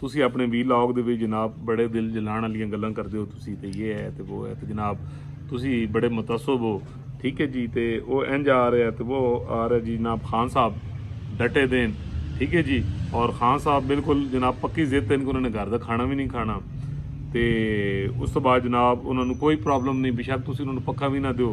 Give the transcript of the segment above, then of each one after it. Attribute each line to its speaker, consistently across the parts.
Speaker 1: ਤੁਸੀਂ ਆਪਣੇ ਵੀਲੌਗ ਦੇ ਵਿੱਚ ਜਨਾਬ ਬੜੇ ਦਿਲ ਜਲਾਉਣ ਵਾਲੀਆਂ ਗੱਲਾਂ ਕਰਦੇ ਹੋ, ਤੁਸੀਂ ਤੇ ਇਹ ਹੈ ਤੇ ਉਹ ਹੈ ਤੇ ਜਨਾਬ ਤੁਸੀਂ ਬੜੇ ਮੁਤਅਸਬ ਹੋ, ਠੀਕ ਹੈ ਜੀ। ਤੇ ਉਹ ਇੰਜ ਆ ਰਿਹਾ ਤੇ ਉਹ ਆ ਰਿਹਾ ਜੀ ਜਨਾਬ ਖਾਨ ਸਾਹਿਬ ਡਟੇ ਦੇਣ, ਠੀਕ ਹੈ ਜੀ। ਔਰ ਖਾਨ ਸਾਹਿਬ ਬਿਲਕੁਲ ਜਨਾਬ ਪੱਕੀ ਜ਼ਿੱਦ ਤੇ ਉਹਨਾਂ ਨੇ ਘਰ ਦਾ ਖਾਣਾ ਵੀ ਨਹੀਂ ਖਾਣਾ, ਤੇ ਉਸ ਤੋਂ ਬਾਅਦ ਜਨਾਬ ਉਹਨਾਂ ਨੂੰ ਕੋਈ ਪ੍ਰੋਬਲਮ ਨਹੀਂ, ਬੇਸ਼ੱਕ ਤੁਸੀਂ ਉਹਨਾਂ ਨੂੰ ਪੱਕਾ ਵੀ ਨਾ ਦਿਓ।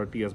Speaker 1: RTS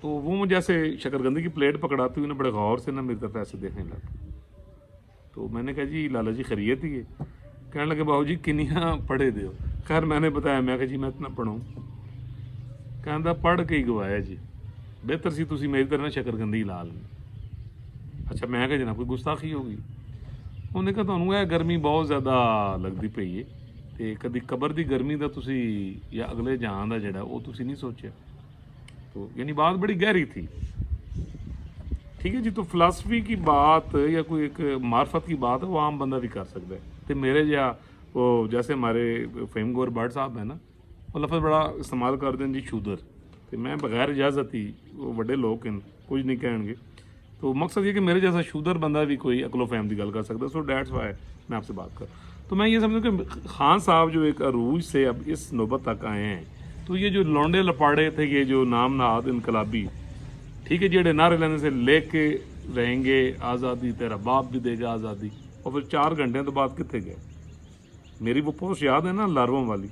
Speaker 1: تو وہ مجھے ایسے شکرگندی کی پلیٹ پکڑاتے ہوئے نا بڑے غور سے نا میری طرف ایسے دیکھنے لگا. تو میں نے کہا جی لالا جی خیریت ہی ہے؟ کہنے لگے باؤ جی کنیاں پڑھے دیو. خیر میں نے بتایا میں کہا جی میں اتنا پڑھوں. کہنا پڑھ کے ہی گوایا جی بہتر سی تسی میری طرح شکرگندی لا لیں. اچھا میں کہا جناب کوئی گستاخی ہوگی. انہوں نے کہا تمہیں یہ گرمی بہت زیادہ لگتی پئی ہے تے کدی قبر دی گرمی دا تسی یا اگلے جہان دا جڑا وہ تسی نہیں سوچیا. تو یعنی بات بڑی گہری تھی. ٹھیک ہے جی. تو فلاسفی کی بات یا کوئی ایک معرفت کی بات ہے وہ عام بندہ بھی کر سکتا ہے. تو میرے یا وہ جیسے ہمارے فہیم گور بٹ صاحب ہیں نا وہ لفظ بڑا استعمال کر دیں جی شودر. تو میں بغیر اجازت ہی وہ بڑے لوگ ہیں کچھ نہیں کہیں گے. تو مقصد یہ کہ میرے جیسا شودر بندہ بھی کوئی عقل و فہم کی گل کر سکتا ہے. سو دیٹس وائی میں آپ سے بات کروں. تو میں یہ سمجھوں کہ خان صاحب جو ایک عروج سے اب اس نوبت تک آئے ہیں تو یہ جو لونڈے لپاڑے تھے یہ جو نام نہاد انقلابی ٹھیک ہے جیڑے نعرے لینے سے لے کے رہیں گے آزادی تیرا باپ بھی دے گا آزادی اور پھر 4 گھنٹے تو بعد کتنے گئے. میری وہ پوسٹ یاد ہے نا لارووں والی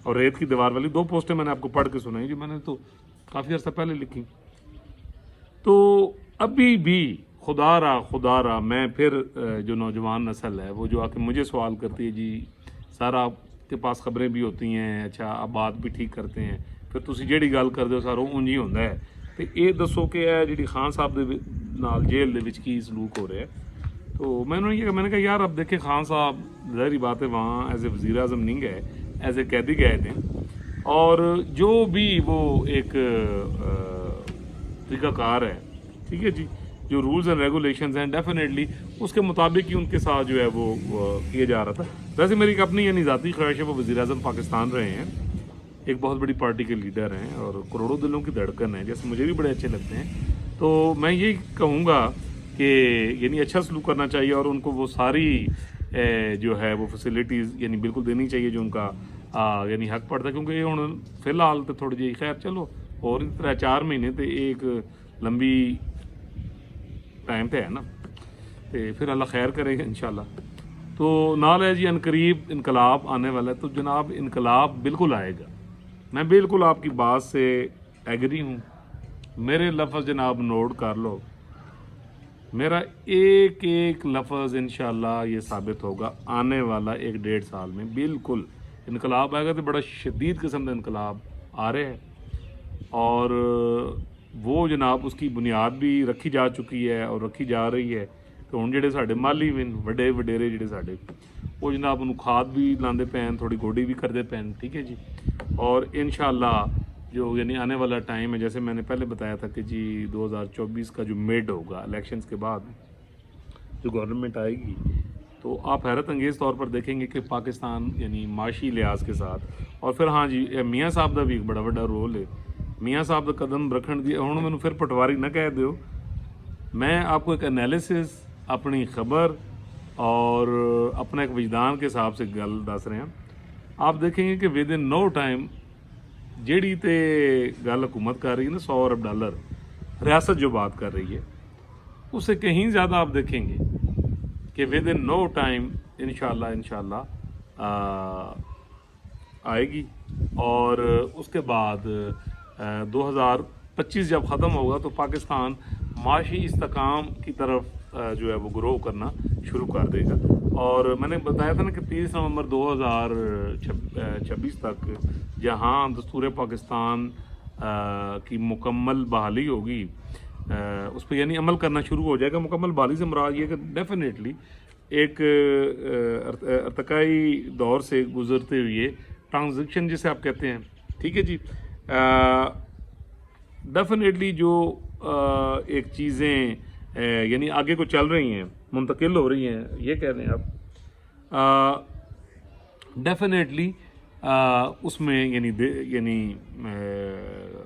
Speaker 1: اور ریت کی دیوار والی 2 پوسٹیں میں نے آپ کو پڑھ کے سنائی جو میں نے تو کافی عرصہ پہلے لکھی. تو ابھی بھی خدا را میں پھر جو نوجوان نسل ہے وہ جو آ کے مجھے سوال کرتی ہے جی سارا آپ کے پاس خبریں بھی ہوتی ہیں اچھا آپ بات بھی ٹھیک کرتے ہیں پھر تسی جیڑی گل کرتے ہو سارا اونج ہی ہوندا ہے. تو یہ دسو کہ ہے جی خان صاحب دے نال جیل دے وچ کی سلوک ہو رہا ہے. تو میں نے کہا یار اب دیکھیں خان صاحب ظاہری بات ہے وہاں ایز اے وزیر اعظم نہیں گئے ایز اے قیدی گئے تھے اور جو بھی وہ ایک طریقہ کار ہے ٹھیک ہے جی جو رولز اینڈ ریگولیشنز ہیں ڈیفینیٹلی اس کے مطابق ہی ان کے ساتھ جو ہے وہ کیا جا رہا تھا. ویسے میری ایک اپنی یعنی ذاتی خواہش ہے وہ وزیر اعظم پاکستان رہے ہیں ایک بہت بڑی پارٹی کے لیڈر ہیں اور کروڑوں دلوں کی دھڑکن ہے جیسے مجھے بھی بڑے اچھے لگتے ہیں. تو میں یہی کہوں گا کہ یعنی اچھا سلوک کرنا چاہیے اور ان کو وہ ساری جو ہے وہ فیسلٹیز یعنی بالکل دینی چاہیے جو ان کا یعنی حق پڑتا ہے کیونکہ یہ ہوں فی الحال تو تھوڑی جی خیر چلو اور 3-4 مہینے تو ایک لمبی ٹائم پہ ہے نا تو پھر اللہ خیر کرے گا انشاءاللہ. تو نال ہے جی عنقریب انقلاب آنے والا ہے تو جناب انقلاب بالکل آئے گا. میں بالکل آپ کی بات سے ایگری ہوں. میرے لفظ جناب نوٹ کر لو میرا ایک ایک لفظ انشاءاللہ یہ ثابت ہوگا آنے والا 1-1.5 سال میں بالکل انقلاب آئے گا. تو بڑا شدید قسم کا انقلاب آ رہے ہیں اور وہ جناب اس کی بنیاد بھی رکھی جا چکی ہے اور رکھی جا رہی ہے. تو ہوں جڑے ساڈے مالی ون وڈے وڈیرے جڑے ساڈے وہ جناب انہوں کھاد بھی لاندے پین تھوڑی گوڈی بھی کرتے پین ٹھیک ہے جی. اور انشاءاللہ جو یعنی آنے والا ٹائم ہے جیسے میں نے پہلے بتایا تھا کہ جی 2024 کا جو میڈ ہوگا الیکشنز کے بعد جو گورنمنٹ آئے گی تو آپ حیرت انگیز طور پر دیکھیں گے کہ پاکستان یعنی معاشی لحاظ کے ساتھ اور پھر ہاں جی میاں صاحب کا بھی ایک بڑا بڑا رول ہے. میاں صاحب کا قدم رکھن دی ہوں میں پھر پٹواری نہ کہہ دیو. میں آپ کو ایک انالیسس اپنی خبر اور اپنا ایک وجدان کے حساب سے گل دس رہے ہیں. آپ دیکھیں گے کہ ود ان نو ٹائم جیڑی تے گل حکومت کر رہی ہے نا $100 ارب ریاست جو بات کر رہی ہے اس سے کہیں زیادہ آپ دیکھیں گے کہ ود ان نو ٹائم انشاءاللہ آئے گی. اور اس کے بعد 2025 جب ختم ہوگا تو پاکستان معاشی استحکام کی طرف جو ہے وہ گرو کرنا شروع کر دے گا. اور میں نے بتایا تھا نا کہ 30 نومبر 2026 تک جہاں دستور پاکستان کی مکمل بحالی ہوگی اس پہ یعنی عمل کرنا شروع ہو جائے گا. مکمل بحالی سے مراد یہ کہ ڈیفینیٹلی ایک ارتقائی دور سے گزرتے ہوئے ٹرانزیکشن جسے آپ کہتے ہیں ٹھیک ہے جی ڈیفینیٹلی جو ایک چیزیں یعنی آگے کو چل رہی ہیں منتقل ہو رہی ہیں یہ کہہ رہے ہیں آپ ڈیفینیٹلی اس میں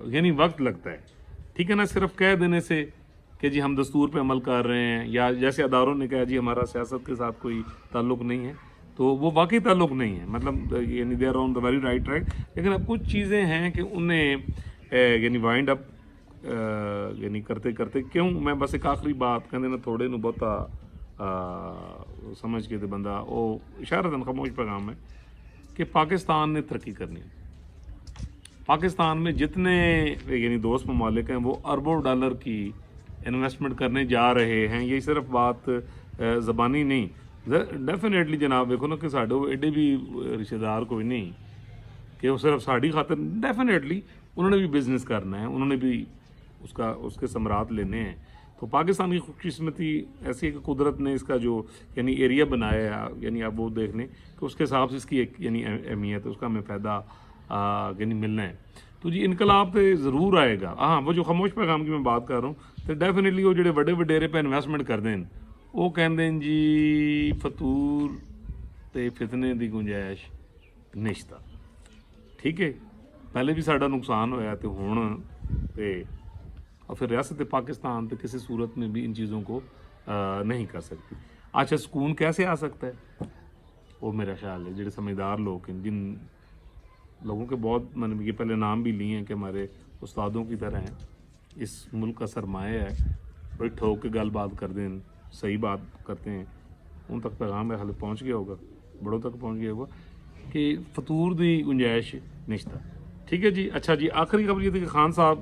Speaker 1: یعنی وقت لگتا ہے ٹھیک ہے نا. صرف کہہ دینے سے کہ جی ہم دستور پہ عمل کر رہے ہیں یا جیسے اداروں نے کہا جی ہمارا سیاست کے ساتھ کوئی تعلق نہیں ہے تو وہ واقعی تعلق نہیں ہے مطلب یعنی they are on the very right track. لیکن اب کچھ چیزیں ہیں کہ انہیں یعنی وائنڈ اپ یعنی کرتے کرتے کیوں میں بس ایک آخری بات کہنے نا تھوڑے نو بہتا سمجھ کے بندہ وہ اشارتاً خاموش پیغام ہے کہ پاکستان نے ترقی کرنی ہے. پاکستان میں جتنے یعنی دوست ممالک ہیں وہ اربوں ڈالر کی انویسٹمنٹ کرنے جا رہے ہیں. یہ صرف بات زبانی نہیں, ڈیفینیٹلی جناب دیکھو نا کہ ساڈے ایڈے بھی رشتہ دار کوئی نہیں کہ وہ صرف ساڑی خاطر, ڈیفینیٹلی انہوں نے بھی بزنس کرنا ہے, انہوں نے بھی اس کے ثمرات لینے ہیں. تو پاکستان کی خوش قسمتی ایسی ہے کہ قدرت نے اس کا جو یعنی ایریا بنایا ہے, یعنی آپ وہ دیکھ لیں کہ اس کے حساب سے اس کی ایک یعنی اہمیت ہے, اس کا ہمیں فائدہ یعنی ملنا ہے. تو جی انقلاب تو ضرور آئے گا. ہاں وہ جو خاموش پیغام کی میں بات کر رہا ہوں تو ڈیفینیٹلی وہ جڑے بڑے وڈیرے پہ انویسٹمنٹ کر دیں وہ کہندے ہیں جی فطور تے فتنے دی گنجائش نشتا. ٹھیک ہے, پہلے بھی ساڈا نقصان ہویا تو ہن تے اور پھر ریاست پاکستان تو کسی صورت میں بھی ان چیزوں کو نہیں کر سکتی. اچھا سکون کیسے آ سکتا ہے, وہ میرا خیال ہے جڑے سمجھدار لوگ ہیں, جن لوگوں کے بہت میں نے یہ پہلے نام بھی لیے ہیں کہ ہمارے استادوں کی طرح ہیں, اس ملک کا سرمایہ ہے, بڑی ٹھوک کے گل بات کر دیں, صحیح بات کرتے ہیں, ان تک پیغام میرا حال پہنچ گیا ہوگا, بڑوں تک پہنچ گیا ہوگا کہ فطور دی گنجائش نشتا. ٹھیک ہے جی. اچھا جی آخری خبر یہ تھی کہ خان صاحب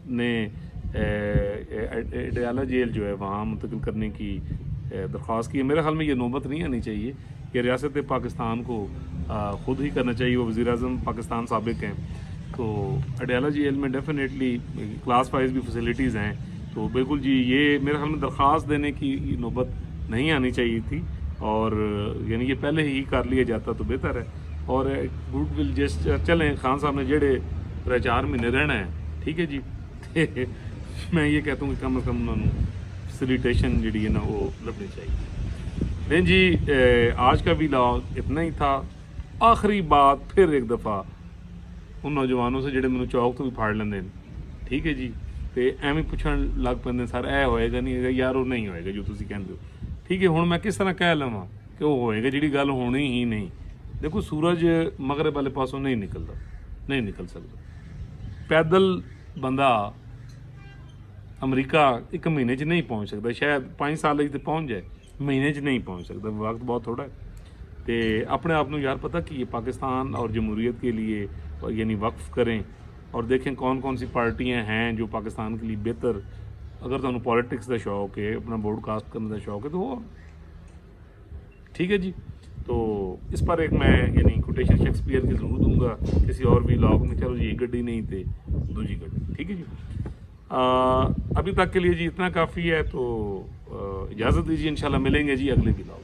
Speaker 1: نے اڈیالہ جیل جو ہے وہاں منتقل کرنے کی درخواست کی ہے. میرے خیال میں یہ نوبت نہیں آنی چاہیے, یہ ریاست پاکستان کو خود ہی کرنا چاہیے. وہ وزیر اعظم پاکستان سابق ہیں, تو اڈیالہ جیل میں ڈیفینیٹلی کلاس وائز بھی فیسلٹیز ہیں, تو بالکل جی یہ میرے خیال میں درخواست دینے کی نوبت نہیں آنی چاہیے تھی, اور یعنی یہ پہلے ہی کر لیا جاتا تو بہتر ہے. اور گڈ ول جسٹ چلیں, خان صاحب نے جڑے 4 مہینے رہنا ہے, ٹھیک ہے جی, میں یہ کہتا ہوں کہ کم از کم انہوں نے فیسیلیٹیشن جڑی ہے نا وہ لبنی چاہیے. نہیں جی آج کا بھی لاگ اتنا ہی تھا. آخری بات پھر ایک دفعہ ان نوجوانوں سے جڑے مینوں چوک تو بھی پھاڑ لیندے ہیں, ٹھیک ہے جی, تے ایویں پوچھن لگ پیندے سر اے ہوئے گا نہیں ہوئے گا, یار وہ نہیں ہوئے گا جو تسی کہندے ہو. ٹھیک ہے, ہن میں کس طرح کہہ لواں کہ وہ ہوئے گا جڑی گل ہونی ہی نہیں. دیکھو سورج مغرب والے پاسوں نہیں نکلتا, نہیں نکل سکتا. پیدل بندہ امریکہ 1 مہینے چ نہیں پہنچ سکتا, شاید 5 سال تے پہنچ جائے, مہینے چ نہیں پہنچ سکتا, وقت بہت تھوڑا ہے. تے اپنے آپ یار پتہ کہ یہ پاکستان اور جمہوریت کے لیے یعنی وقف کریں, اور دیکھیں کون کون سی پارٹیاں ہیں جو پاکستان کے لیے بہتر. اگر تمہیں پولیٹکس کا شوق ہے, اپنا بروڈ کاسٹ کرنے کا شوق ہے تو وہ ٹھیک ہے جی. تو اس پر ایک میں یعنی کوٹیشن شیکسپیئر کی ضرور دوں گا کسی اور بھی لاگ میں. چلو جی یہ گڈی نہیں تھے دوجی گڈی, ٹھیک ہے جی. ابھی تک کے لیے جی اتنا کافی ہے, تو اجازت دیجیے, انشاءاللہ ملیں گے جی اگلے بھی لاگ.